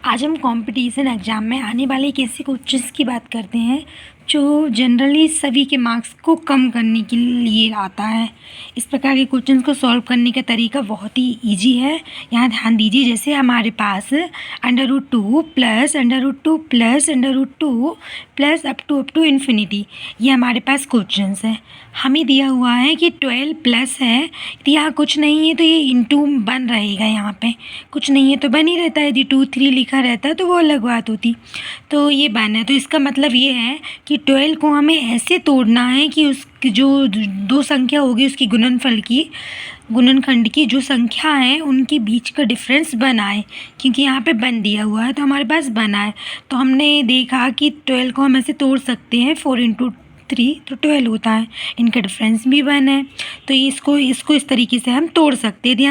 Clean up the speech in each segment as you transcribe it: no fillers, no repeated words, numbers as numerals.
आज हम competition exam में आने वाले एक ऐसे क्वेश्चंस की बात करते हैं जो जनरली सभी के मार्क्स को कम करने के लिए आता है। इस प्रकार के क्वेश्चंस को सॉल्व करने का तरीका बहुत ही इजी है। यहाँ ध्यान दीजिए, जैसे हमारे पास √2 plus √2 plus √2 plus up to infinity, ये हमारे पास क्वेश्चंस है। हमें दिया हुआ है कि 12 प्लस है, यदि यहाँ कुछ नहीं है तो ये इंटू बन रहेगा, यहाँ पे कुछ नहीं है तो बन ही रहता है। यदि 2 3 लिखा रहता तो वो अलग बात होती। तो ये बन है, तो इसका मतलब ये है कि 12 को हमें ऐसे तोड़ना है कि उसकी जो दो संख्या होगी उसकी गुणनखंड की जो संख्या है उनके बीच का डिफरेंस बना है, क्योंकि यहाँ पे बन दिया हुआ है तो हमारे पास बना है। तो हमने देखा कि 12 को हम ऐसे तोड़ सकते हैं, 4 × 3 तो 12 होता है, इनका डिफरेंस भी 1 है। तो इसको इस तरीके से हम तोड़ सकते हैं। यदि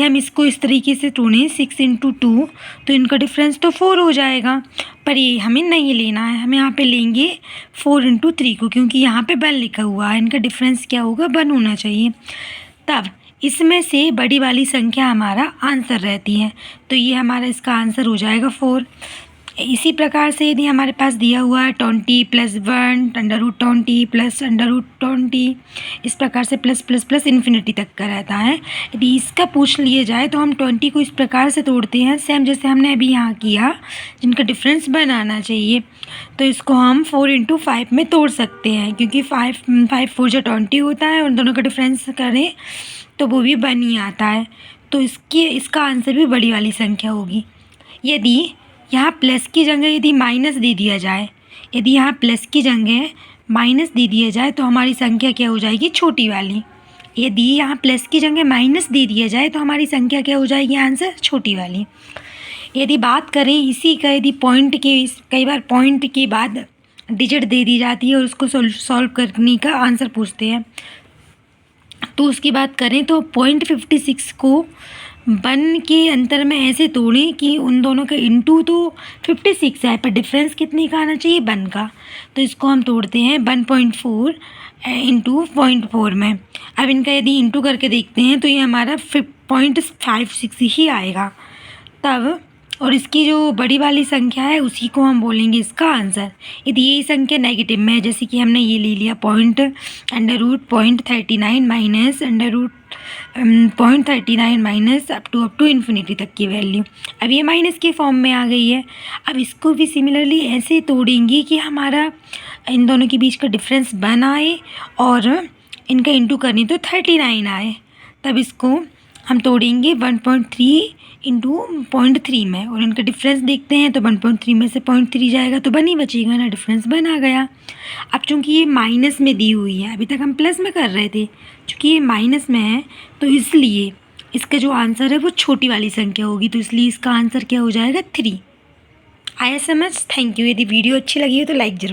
हम इसको इस तरीके से तोड़ें 6 × 2 तो इनका डिफरेंस तो 4 हो जाएगा, पर ये हमें नहीं लेना है। हम यहाँ पे लेंगे 4 × 3 को, क्योंकि यहाँ पे 1 लिखा हुआ है, इनका डिफरेंस क्या होगा, 1 होना चाहिए। तब इसमें से बड़ी वाली संख्या हमारा आंसर रहती है, तो ये हमारा इसका आंसर हो जाएगा 4। इसी प्रकार से यदि हमारे पास दिया हुआ है 20 + 1 √20 प्लस √20, इस प्रकार से प्लस प्लस प्लस इन्फिनिटी तक का रहता है। यदि इसका पूछ लिया जाए तो हम 20 को इस प्रकार से तोड़ते हैं, सेम जैसे हमने अभी यहाँ किया, जिनका डिफरेंस बनाना चाहिए। तो इसको हम 4 × 5 में तोड़ सकते हैं, क्योंकि 5 4 × 20 होता है और दोनों का डिफरेंस करें तो वो भी 1 ही आता है। तो इसका आंसर भी बड़ी वाली संख्या होगी। यदि यहाँ प्लस की जगह यदि माइनस दे दिया जाए, यदि यहाँ प्लस की जगह माइनस दे दिया जाए तो हमारी संख्या क्या हो जाएगी, छोटी वाली। यदि यहाँ प्लस की जगह माइनस दे दिया जाए तो हमारी संख्या क्या हो जाएगी, आंसर छोटी वाली। यदि बात करें इसी का, यदि पॉइंट के, कई बार पॉइंट के बाद डिजिट दे दी जाती है और उसको सॉल्व करने का आंसर पूछते हैं, तो उसकी बात करें तो 0.56 को 1 के अंतर में ऐसे तोड़ें कि उन दोनों का इंटू तो 56 है, पर डिफरेंस कितने का आना चाहिए, 1 का। तो इसको हम तोड़ते हैं 1.4 × 0.4 में। अब इनका यदि इंटू करके देखते हैं तो ये हमारा 0.56 ही आएगा तब। और इसकी जो बड़ी वाली संख्या है उसी को हम बोलेंगे इसका आंसर। यदि ये संख्या नेगेटिव में है, जैसे कि हमने ये ले लिया √0.39 minus √0.39 minus up to infinity तक की वैल्यू, अब ये माइनस के फॉर्म में आ गई है। अब इसको भी सिमिलरली ऐसे तोड़ेंगे कि हमारा इन दोनों के बीच का डिफरेंस 1 आए और इनका इंटू करनी तो 39 आए। तब इसको हम तोड़ेंगे 1.3 × 0.3 में, और इनका डिफरेंस देखते हैं तो 1.3 में से 0.3 जाएगा तो 1 ही बचेगा ना, डिफरेंस 1 आ गया। अब चूंकि ये माइनस में दी हुई है, अभी तक हम प्लस में कर रहे थे, चूँकि ये माइनस में है तो इसलिए इसका जो आंसर है वो छोटी वाली संख्या होगी, तो इसलिए इसका आंसर क्या हो जाएगा, 3। आया समझ? Thank you. यदि वीडियो अच्छी लगी हो तो लाइक ज़रूर।